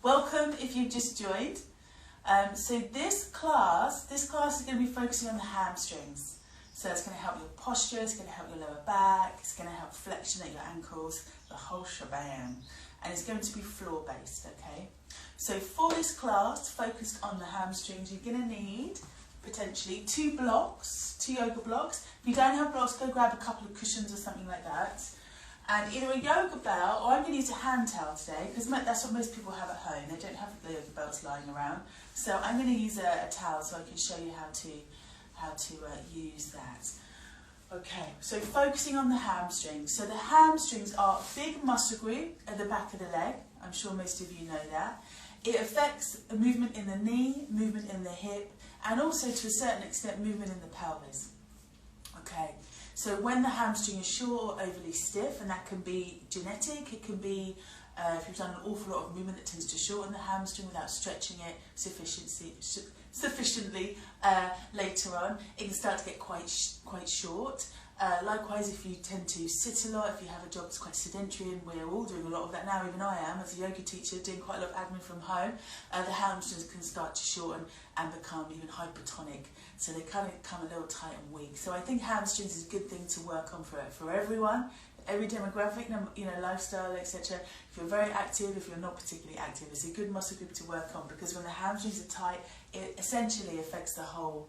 Welcome if you've just joined. So this class is going to be focusing on the hamstrings. So it's going to help your posture, it's going to help your lower back, it's going to help flexion at your ankles, the whole shebang. And it's going to be floor based, okay? So for this class focused on the hamstrings, you're going to need potentially 2 blocks, 2 yoga blocks. If you don't have blocks, go grab a couple of cushions or something like that. And either a yoga belt, or I'm going to use a hand towel today, because that's what most people have at home. They don't have the yoga belts lying around. So I'm going to use a towel so I can show you how to use that. Okay, so focusing on the hamstrings. So the hamstrings are a big muscle group at the back of the leg. I'm sure most of you know that. It affects a movement in the knee, movement in the hip, and also to a certain extent movement in the pelvis. Okay. So when the hamstring is short or overly stiff, and that can be genetic, it can be if you've done an awful lot of movement that tends to shorten the hamstring without stretching it sufficiently later on, it can start to get quite short. Likewise, if you tend to sit a lot, if you have a job that's quite sedentary, and we're all doing a lot of that now, even I am, as a yoga teacher, doing quite a lot of admin from home, the hamstrings can start to shorten and become even hypertonic. So they kind of become a little tight and weak. So I think hamstrings is a good thing to work on for everyone, every demographic, you know, lifestyle, etc. If you're very active, if you're not particularly active, it's a good muscle group to work on, because when the hamstrings are tight, it essentially affects the whole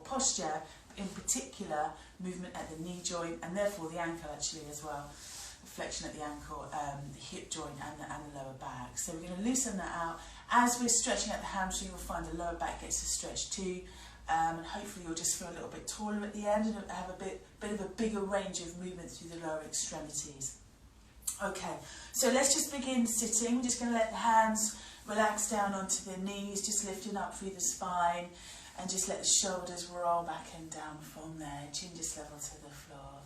posture, in particular movement at the knee joint and therefore the ankle actually as well, flexion at the ankle, the hip joint and the lower back. So we're going to loosen that out. As we're stretching at the hamstring, you'll find the lower back gets to stretch too. And hopefully you'll just feel a little bit taller at the end and have a bit of a bigger range of movement through the lower extremities. Okay, so let's just begin sitting. We're just going to let the hands relax down onto the knees, just lifting up through the spine, and just let the shoulders roll back and down from there, chin just level to the floor.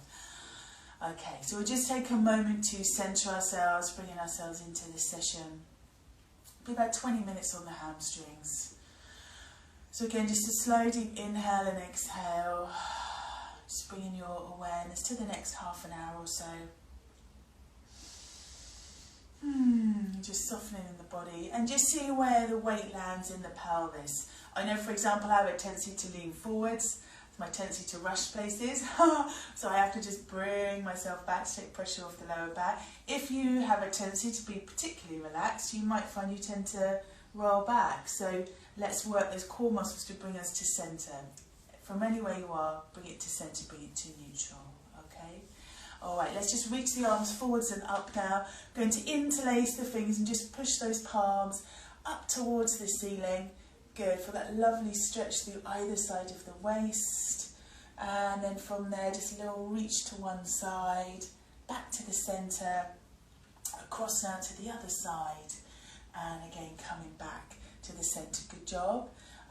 Okay, so we'll just take a moment to centre ourselves, bringing ourselves into this session. It'll be about 20 minutes on the hamstrings. So again, just a slow deep inhale and exhale, just bringing your awareness to the next half an hour or so. Just softening in the body and just seeing where the weight lands in the pelvis. I know, for example, I have a tendency to lean forwards, my tendency to rush places, so I have to just bring myself back to take pressure off the lower back. If you have a tendency to be particularly relaxed, you might find you tend to roll back. So let's work those core muscles to bring us to centre. From anywhere you are, bring it to centre, bring it to neutral, okay? Alright, let's just reach the arms forwards and up now. Going to interlace the fingers and just push those palms up towards the ceiling. Good, for that lovely stretch through either side of the waist. And then from there, just a little reach to one side, back to the centre, across now to the other side. And again, coming back to the centre. Good job.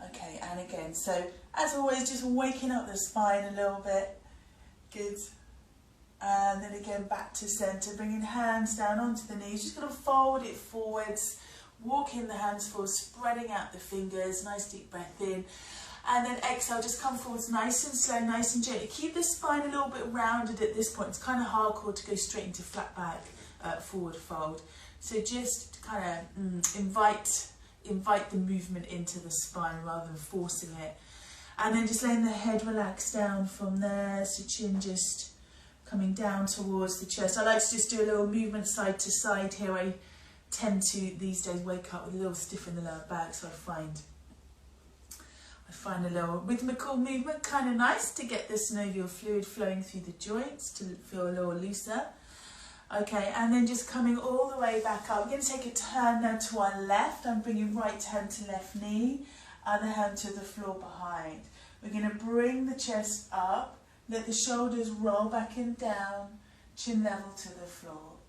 Okay, and again, so as always, just waking up the spine a little bit. Good. And then again, back to centre, bringing hands down onto the knees. Just going to fold it forwards, walking the hands forward, spreading out the fingers. Nice deep breath in. And then exhale, just come forwards nice and slow, nice and gently. Keep the spine a little bit rounded at this point. It's kind of hardcore to go straight into flat back, forward fold. So just kind of invite the movement into the spine rather than forcing it. And then just letting the head relax down from there. So chin just coming down towards the chest. I like to just do a little movement side to side here. I tend to these days wake up with a little stiff in the lower back, so I find a little rhythmical movement kind of nice to get the synovial fluid flowing through the joints to feel a little looser. Okay, and then just coming all the way back up. We're going to take a turn now to our left. I'm bringing right hand to left knee, other hand to the floor behind. We're going to bring the chest up, let the shoulders roll back and down, chin level to the floor.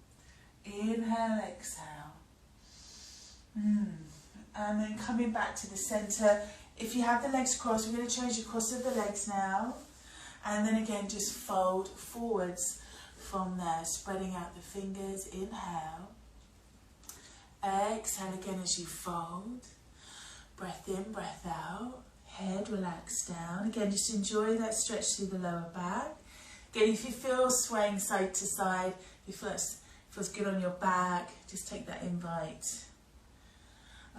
Inhale, exhale. And then coming back to the centre. If you have the legs crossed, we're going to change the cross of the legs now. And then again, just fold forwards from there, spreading out the fingers. Inhale. Exhale again as you fold. Breath in, breath out. Head relax down. Again, just enjoy that stretch through the lower back. Again, if you feel swaying side to side, if you feel it feels good on your back, just take that invite.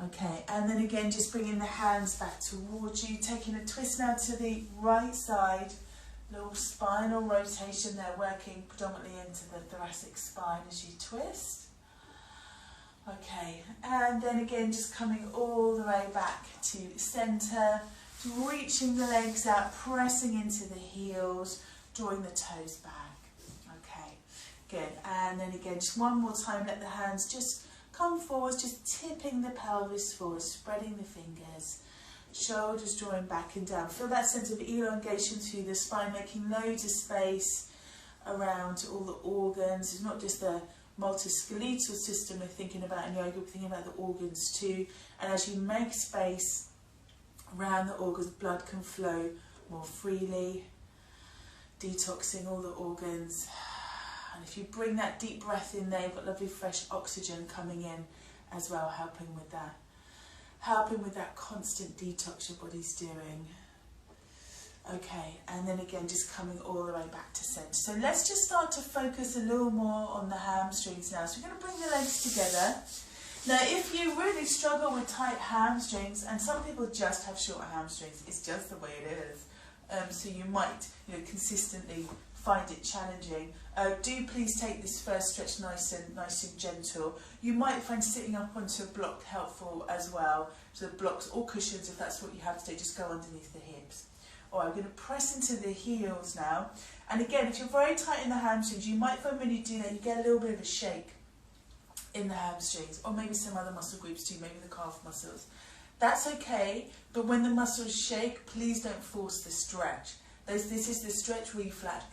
Okay, and then again, just bringing the hands back towards you, taking a twist now to the right side, little spinal rotation there, working predominantly into the thoracic spine as you twist. Okay, and then again, just coming all the way back to centre, reaching the legs out, pressing into the heels, drawing the toes back. Okay, good, and then again, just one more time, let the hands just come forward, just tipping the pelvis forward, spreading the fingers, shoulders drawing back and down. Feel that sense of elongation through the spine, making loads of space around all the organs. It's not just the musculoskeletal system we're thinking about in yoga, we're thinking about the organs too. And as you make space around the organs, blood can flow more freely, detoxing all the organs. And if you bring that deep breath in there, you've got lovely fresh oxygen coming in as well, helping with that constant detox your body's doing. Okay, and then again, just coming all the way back to centre. So let's just start to focus a little more on the hamstrings now. So we're going to bring the legs together. Now, if you really struggle with tight hamstrings, and some people just have short hamstrings, it's just the way it is. So you might, consistently find it challenging. Do please take this first stretch nice and gentle. You might find sitting up onto a block helpful as well. So blocks or cushions, if that's what you have today, just go underneath the hips. Alright, we're going to press into the heels now. And again, if you're very tight in the hamstrings, you might find when you do that, you get a little bit of a shake in the hamstrings, or maybe some other muscle groups too, maybe the calf muscles. That's okay, but when the muscles shake, please don't force the stretch. This is the stretch reflex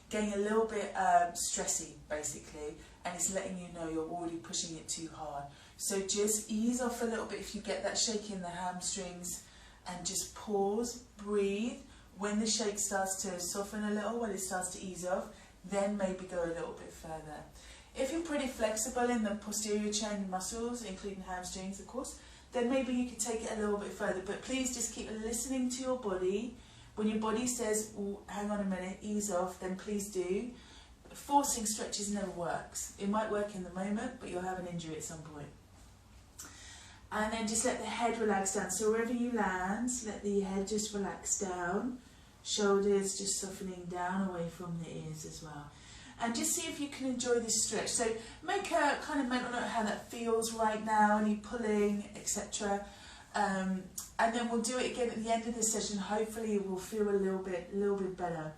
getting a little bit stressy, basically, and it's letting you know you're already pushing it too hard. So just ease off a little bit if you get that shake in the hamstrings, and just pause, breathe. When the shake starts to soften a little, when it starts to ease off, then maybe go a little bit further. If you're pretty flexible in the posterior chain muscles, including hamstrings, of course, then maybe you can take it a little bit further. But please just keep listening to your body. When your body says, oh, hang on a minute, ease off, then please do. Forcing stretches never works. It might work in the moment, but you'll have an injury at some point. And then just let the head relax down. So wherever you land, let the head just relax down. Shoulders just softening down away from the ears as well. And just see if you can enjoy this stretch. So make a kind of mental note how that feels right now, any pulling, etc. And then we'll do it again at the end of the session. Hopefully it will feel a little bit better.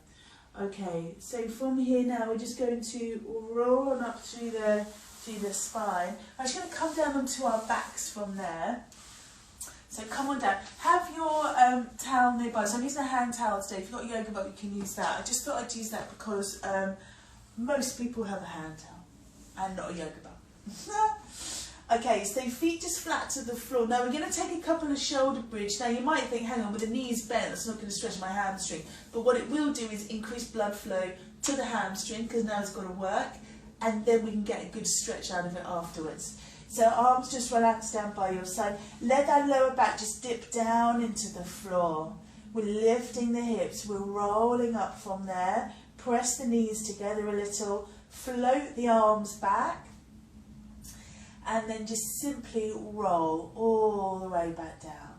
Okay, so from here now we're just going to roll on up through the spine. I'm just going to come down onto our backs from there. So come on down. Have your towel nearby. So I'm using a hand towel today. If you've got a yoga mat, you can use that. I just thought I'd use that because most people have a hand towel and not a yoga mat. Okay, so feet just flat to the floor. Now we're going to take a couple of shoulder bridge. Now you might think, hang on, with the knees bent, that's not going to stretch my hamstring. But what it will do is increase blood flow to the hamstring, because now it's got to work, and then we can get a good stretch out of it afterwards. So arms just relax down by your side. Let that lower back just dip down into the floor. We're lifting the hips. We're rolling up from there. Press the knees together a little. Float the arms back. And then just simply roll all the way back down.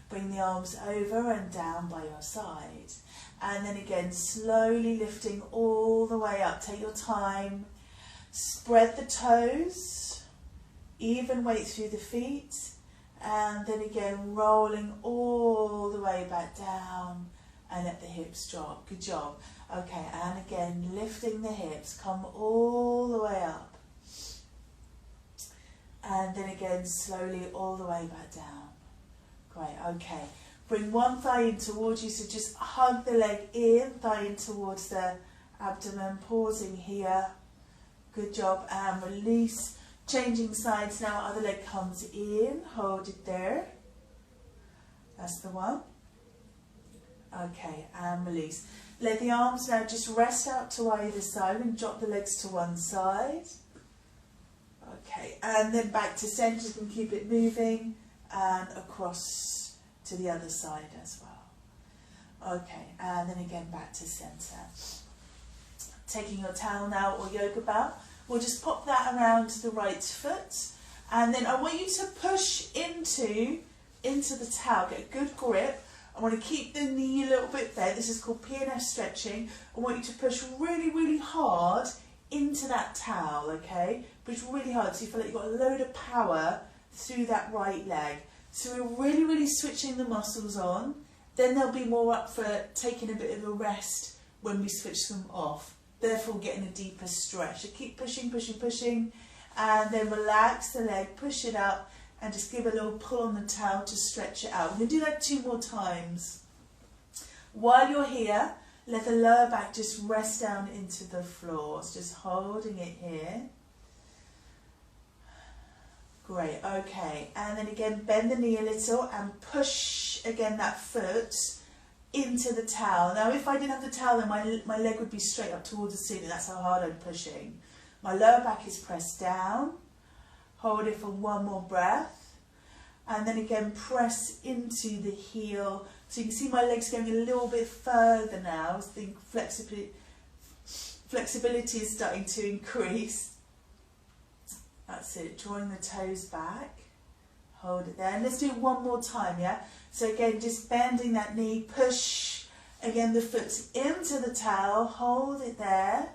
Bring the arms over and down by your side. And then again, slowly lifting all the way up. Take your time. Spread the toes. Even weight through the feet. And then again, rolling all the way back down. And let the hips drop. Good job. Okay, and again, lifting the hips. Come all the way up. And then again, slowly all the way back down. Great, okay. Bring one thigh in towards you, so just hug the leg in, thigh in towards the abdomen, pausing here. Good job, and release. Changing sides now, other leg comes in, hold it there. That's the one. Okay, and release. Let the arms now just rest out to either side and drop the legs to one side. Okay, and then back to centre, you can keep it moving, and across to the other side as well. Okay, and then again back to centre. Taking your towel now or yoga mat, we'll just pop that around the right foot, And then I want you to push into the towel, get a good grip. I want to keep the knee a little bit there. This is called Pns Stretching. I want you to push really, really hard into that towel, okay? Push really hard so you feel like you've got a load of power through that right leg. So we're really, really switching the muscles on. Then they'll be more up for taking a bit of a rest when we switch them off. Therefore getting a deeper stretch. So keep pushing, pushing, pushing. And then relax the leg, push it up, and just give a little pull on the towel to stretch it out. We're going to do that 2 more times. While you're here, let the lower back just rest down into the floor. So just holding it here. Great, okay. And then again, bend the knee a little and push again that foot into the towel. Now if I didn't have the towel, then my leg would be straight up towards the ceiling. That's how hard I'm pushing. My lower back is pressed down. Hold it for 1 more breath. And then again, press into the heel. So you can see my legs going a little bit further now. I think flexibility is starting to increase. That's it, drawing the toes back. Hold it there. And let's do it 1 more time, yeah? So again, just bending that knee, push again the foot into the towel, hold it there.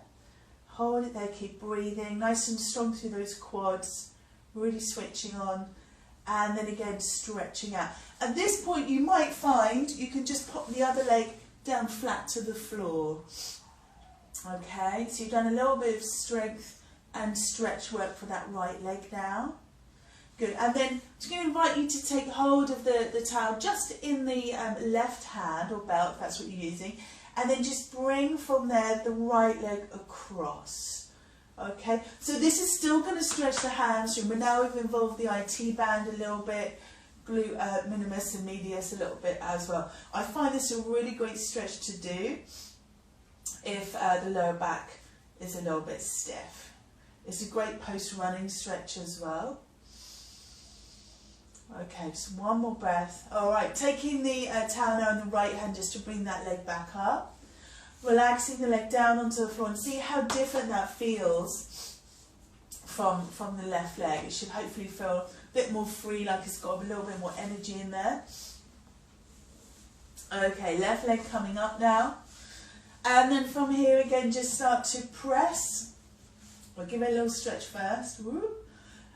Hold it there, keep breathing, nice and strong through those quads. Really switching on, and then again stretching out. At this point you might find you can just pop the other leg down flat to the floor. Okay, so you've done a little bit of strength and stretch work for that right leg now. Good, and then I'm just going to invite you to take hold of the towel just in the left hand or belt, if that's what you're using, and then just bring from there the right leg across. Okay, so this is still going to stretch the hamstring, but now we've involved the IT band a little bit, glute minimus and medius a little bit as well. I find this a really great stretch to do if the lower back is a little bit stiff. It's a great post-running stretch as well. Okay, just 1 more breath. All right, taking the towel now in the right hand just to bring that leg back up. Relaxing the leg down onto the floor and see how different that feels from the left leg. It should hopefully feel a bit more free, like it's got a little bit more energy in there. Okay, left leg coming up now. And then from here again, just start to press. We'll give it a little stretch first. Whoop.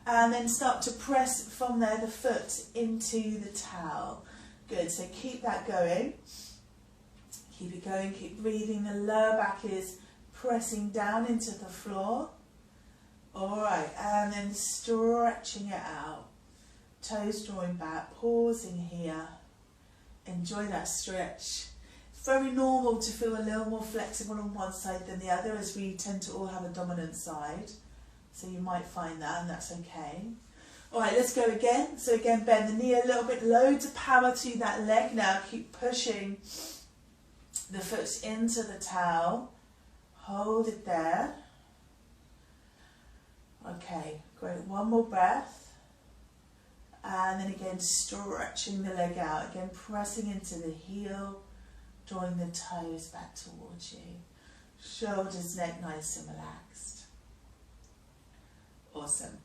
And then start to press from there the foot into the towel. Good, so keep that going. Keep it going, keep breathing. The lower back is pressing down into the floor. Alright, and then stretching it out. Toes drawing back, pausing here. Enjoy that stretch. It's very normal to feel a little more flexible on one side than the other, as we tend to all have a dominant side. So you might find that, and that's okay. Alright, let's go again. So again, bend the knee a little bit, loads of power through that leg now. Keep pushing the foot into the towel, hold it there. Okay, great, 1 more breath. And then again, stretching the leg out, again pressing into the heel, drawing the toes back towards you. Shoulders, neck nice and relaxed. Awesome.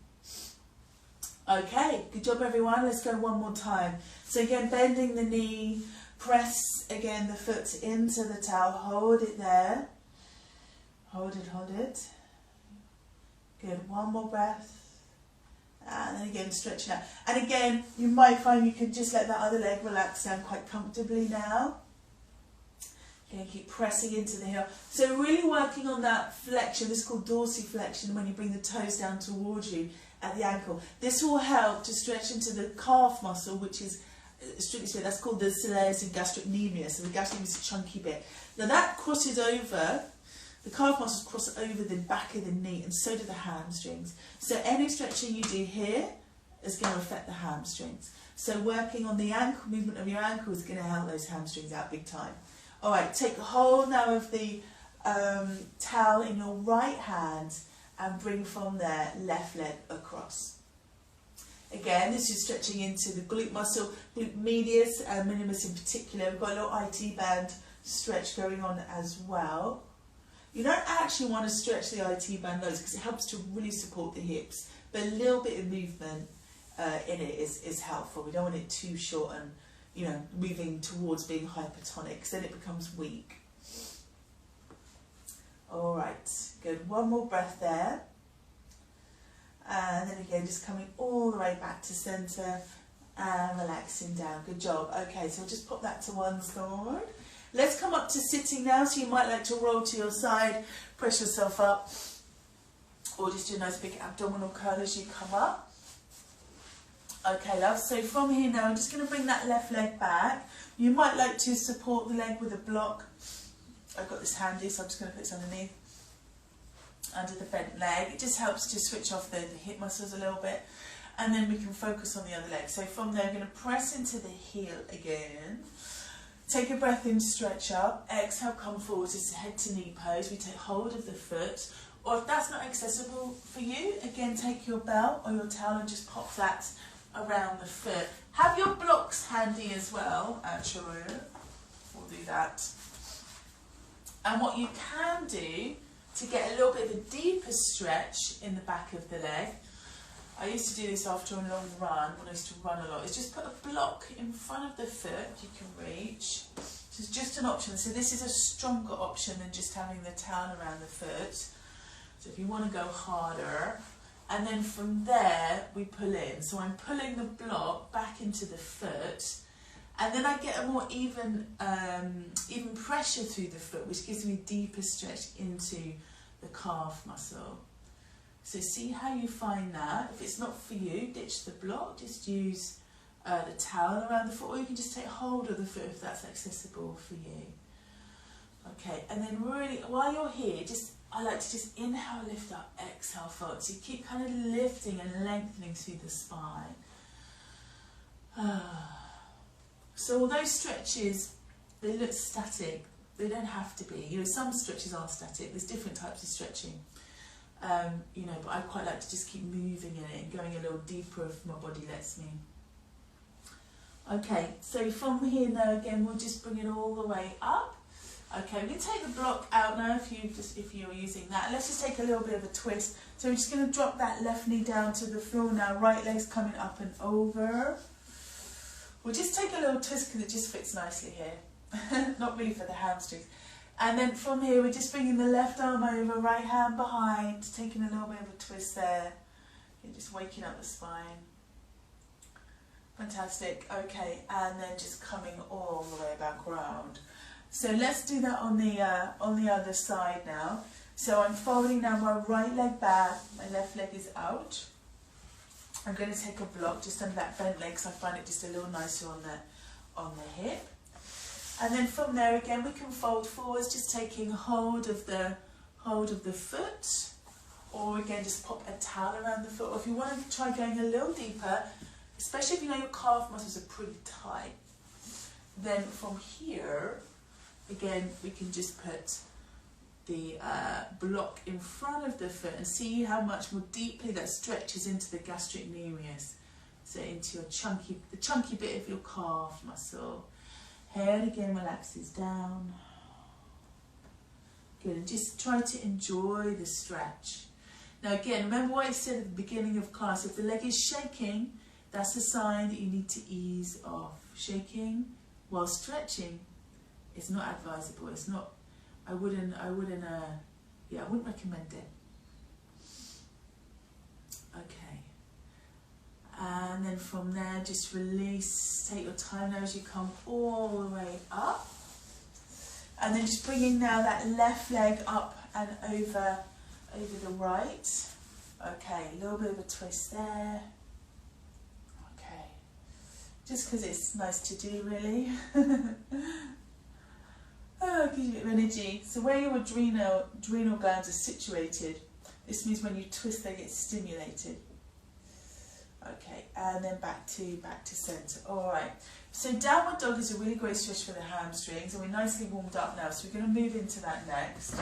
Okay, good job everyone. Let's go 1 more time. So again, bending the knee, press again the foot into the towel, hold it there. Hold it, hold it. Good, 1 more breath. And then again, stretch it out. And again, you might find you can just let that other leg relax down quite comfortably now. Again, keep pressing into the heel. So really working on that flexion. This is called dorsiflexion, when you bring the toes down towards you at the ankle. This will help to stretch into the calf muscle, which is, strictly speaking, that's called the soleus and gastrocnemius. So the gastrocnemius is a chunky bit. Now that crosses over, the calf muscles cross over the back of the knee, and so do the hamstrings. So any stretching you do here is going to affect the hamstrings. So working on the ankle movement of your ankle is going to help those hamstrings out big time. Alright, take hold now of the towel in your right hand and bring from there left leg across. Again, this is stretching into the glute muscle, glute medius and minimus in particular. We've got a little IT band stretch going on as well. You don't actually want to stretch the IT band loads because it helps to really support the hips, but a little bit of movement in it is helpful. We don't want it too short and, you know, moving towards being hypertonic, because then it becomes weak. All right, good. One more breath there. And then again, just coming all the way back to centre and relaxing down. Good job. Okay, so we'll just pop that to one side. Let's come up to sitting now. So you might like to roll to your side, press yourself up, or just do a nice big abdominal curl as you come up. Okay, love. So from here now, I'm just going to bring that left leg back. You might like to support the leg with a block. I've got this handy, so I'm just going to put this underneath, under the bent leg. It just helps to switch off the hip muscles a little bit, and then we can focus on the other leg. So from there, I'm going to press into the heel again. Take a breath in, stretch up. Exhale, come forward to head to knee pose. We take hold of the foot, or if that's not accessible for you, again, take your belt or your towel and just pop that around the foot. Have your blocks handy as well, actually. We'll do that. And what you can do to get a little bit of a deeper stretch in the back of the leg, I used to do this after a long run, when I used to run a lot, is just put a block in front of the foot you can reach. So it's just an option. So this is a stronger option than just having the towel around the foot. So if you want to go harder, and then from there we pull in. So I'm pulling the block back into the foot, and then I get a more even pressure through the foot, which gives me a deeper stretch into the calf muscle. So see how you find that. If it's not for you, ditch the block, just use the towel around the foot, or you can just take hold of the foot if that's accessible for you. Okay, and then really, while you're here, I like to just inhale, lift up, exhale, fold. So you keep kind of lifting and lengthening through the spine. So although stretches, they look static, they don't have to be. You know, some stretches are static. There's different types of stretching. You know, but I quite like to just keep moving in it and going a little deeper if my body lets me. Okay, so from here now again, we'll just bring it all the way up. Okay, we're going to take the block out now if you're using that. Let's just take a little bit of a twist. So we're just going to drop that left knee down to the floor now. Right leg's coming up and over. We'll just take a little twist because it just fits nicely here. Not really for the hamstrings. And then from here, we're just bringing the left arm over, right hand behind, taking a little bit of a twist there. You're just waking up the spine. Fantastic. Okay, and then just coming all the way back round. So let's do that on the other side now. So I'm folding now my right leg back, my left leg is out. I'm going to take a block just under that bent leg because I find it just a little nicer on the hip. And then from there again we can fold forwards, just taking hold of the foot, or again just pop a towel around the foot. Or if you want to try going a little deeper, especially if you know your calf muscles are pretty tight, then from here again we can just put the block in front of the foot and see how much more deeply that stretches into the gastrocnemius, so into your the chunky bit of your calf muscle. Head again relaxes down. Good, and just try to enjoy the stretch. Now again, remember what I said at the beginning of class, if the leg is shaking, that's a sign that you need to ease off. Shaking while stretching is not advisable. It's not, I wouldn't recommend it. Okay. And then from there, just release, take your time now as you come all the way up. And then just bringing now that left leg up and over the right. Okay, a little bit of a twist there. Okay, just because it's nice to do, really. Oh, gives you a bit of energy. So where your adrenal glands are situated, this means when you twist they get stimulated. Okay, and then back to centre. All right. So downward dog is a really great stretch for the hamstrings, and we're nicely warmed up now. So we're going to move into that next.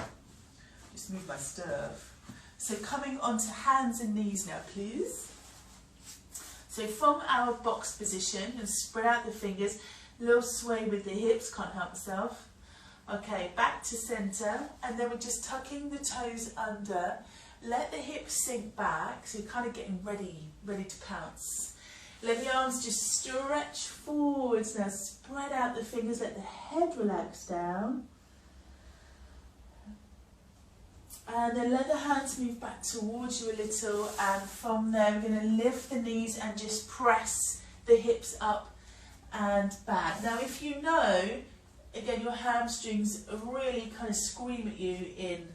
Just move my stuff. So coming onto hands and knees now, please. So from our box position, and spread out the fingers, a little sway with the hips, can't help myself. Okay, back to centre, and then we're just tucking the toes under let the hips sink back, so you're kind of getting ready to pounce. Let the arms just stretch forwards now, spread out the fingers, let the head relax down. And then let the hands move back towards you a little, and from there we're going to lift the knees and just press the hips up and back. Now if you know, again, your hamstrings really kind of scream at you in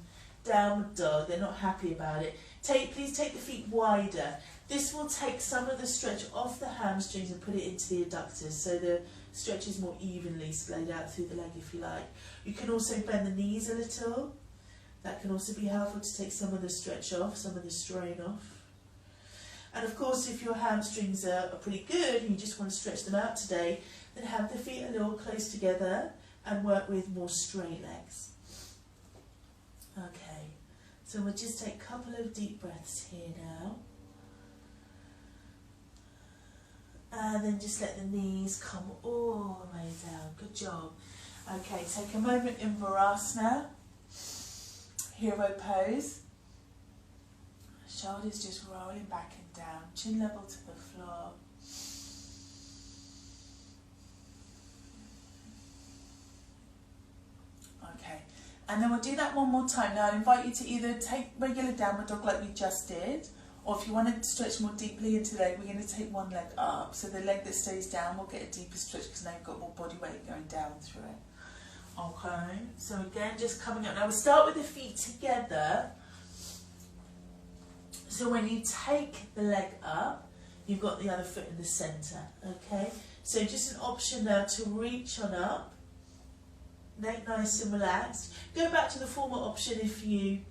downward dog, they're not happy about it, please take the feet wider. This will take some of the stretch off the hamstrings and put it into the adductors, so the stretch is more evenly splayed out through the leg if you like. You can also bend the knees a little. That can also be helpful to take some of the stretch off, some of the strain off. And of course, if your hamstrings are pretty good and you just want to stretch them out today, then have the feet a little close together and work with more straight legs. Okay, so we'll just take a couple of deep breaths here now. And then just let the knees come all the way down. Good job. Okay, take a moment in Virasana. Hero pose. Shoulders just rolling back and down. Chin level to the floor. Okay, and then we'll do that one more time. Now I invite you to either take regular downward dog like we just did, or if you want to stretch more deeply into the leg, we're going to take one leg up. So the leg that stays down will get a deeper stretch because now you've got more body weight going down through it. Okay, so again, just coming up. Now we'll start with the feet together. So when you take the leg up, you've got the other foot in the centre. Okay, so just an option now to reach on up. Neck nice and relaxed. Go back to the former option if you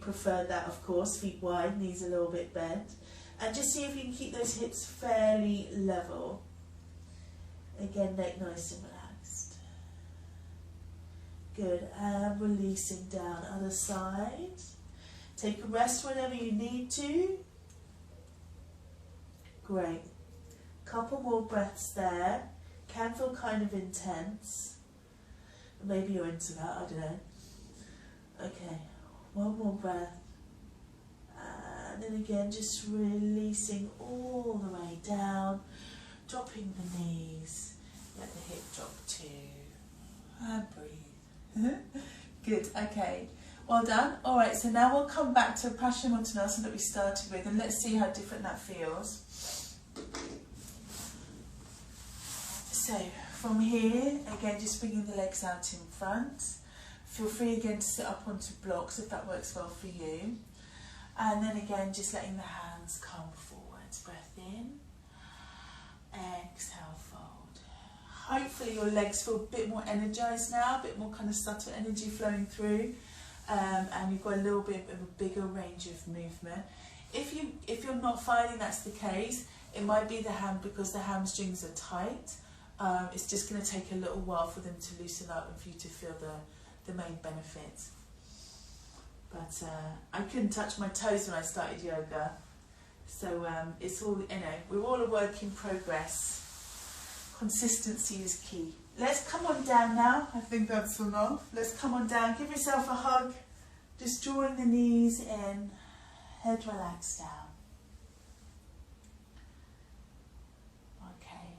prefer that, of course. Feet wide, knees a little bit bent. And just see if you can keep those hips fairly level. Again, neck nice and relaxed. Good, and releasing down, other side. Take a rest whenever you need to. Great. Couple more breaths there. Can feel kind of intense. Maybe you're into that, I don't know. Okay, one more breath. And then again, just releasing all the way down. Dropping the knees. Let the hip drop too. And breathe. Good, okay, well done. Alright, so now we'll come back to Paschimottanasana that we started with, and let's see how different that feels. So from here, again, just bringing the legs out in front. Feel free again to sit up onto blocks if that works well for you. And then again, just letting the hands come forwards. Breath in, exhale, fold. Hopefully your legs feel a bit more energized now, a bit more kind of subtle energy flowing through, and you've got a little bit of a bigger range of movement. If you're not finding that's the case, it might be because the hamstrings are tight. It's just going to take a little while for them to loosen up and for you to feel the main benefits. But I couldn't touch my toes when I started yoga, so it's all, you know, we're all a work in progress. Consistency is key. Let's come on down now. I think that's enough. Let's come on down. Give yourself a hug. Just drawing the knees in. Head relaxed down. Okay.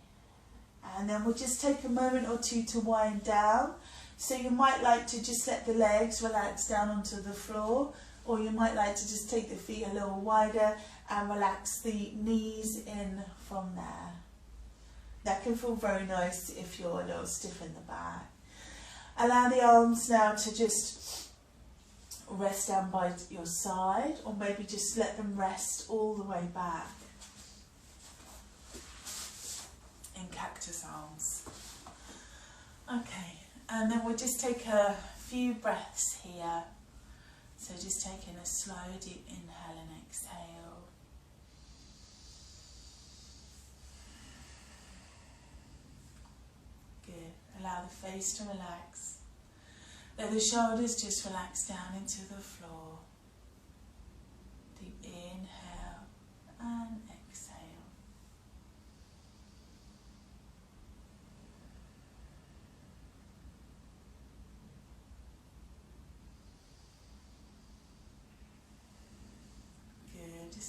And then we'll just take a moment or two to wind down. So you might like to just let the legs relax down onto the floor, or you might like to just take the feet a little wider and relax the knees in from there. That can feel very nice if you're a little stiff in the back. Allow the arms now to just rest down by your side, or maybe just let them rest all the way back in cactus arms. Okay, and then we'll just take a few breaths here. So just taking a slow, deep inhale and exhale. Allow the face to relax. Let the shoulders just relax down into the floor. Deep inhale and exhale.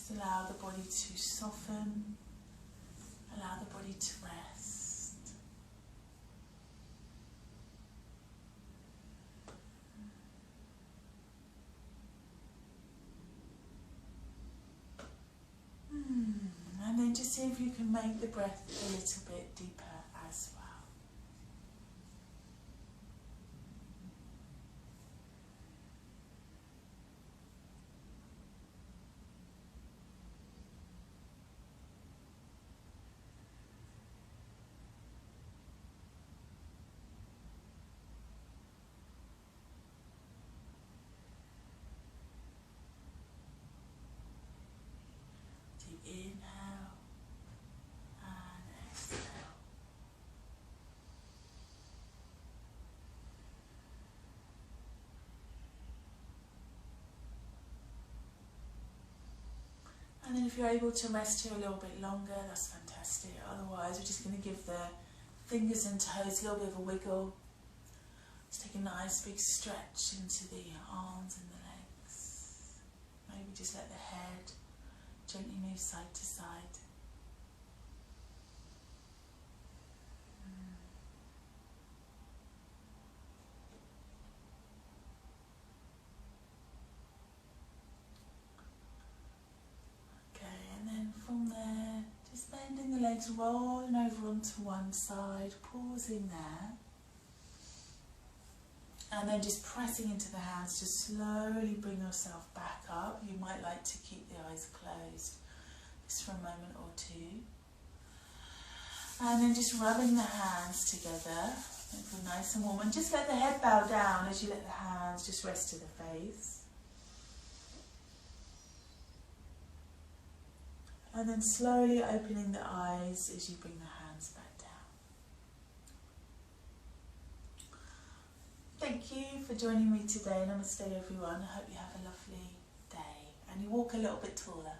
Just allow the body to soften, allow the body to rest. And then just see if you can make the breath a little bit deeper as well. Deep inhale and exhale. And then if you're able to rest here a little bit longer, that's fantastic. Otherwise, we're just going to give the fingers and toes a little bit of a wiggle. Let's take a nice big stretch into the arms and the legs. Maybe just let the head gently move side to side. Okay, and then from there, just bending the legs, rolling over onto one side, pausing there. And then just pressing into the hands to slowly bring yourself back up. You might like to keep the eyes closed just for a moment or two. And then just rubbing the hands together. Make them feel nice and warm. And just let the head bow down as you let the hands just rest to the face. And then slowly opening the eyes as you bring the hands back down. Thank you for joining me today. Namaste everyone. I hope you have a lovely day and you walk a little bit taller.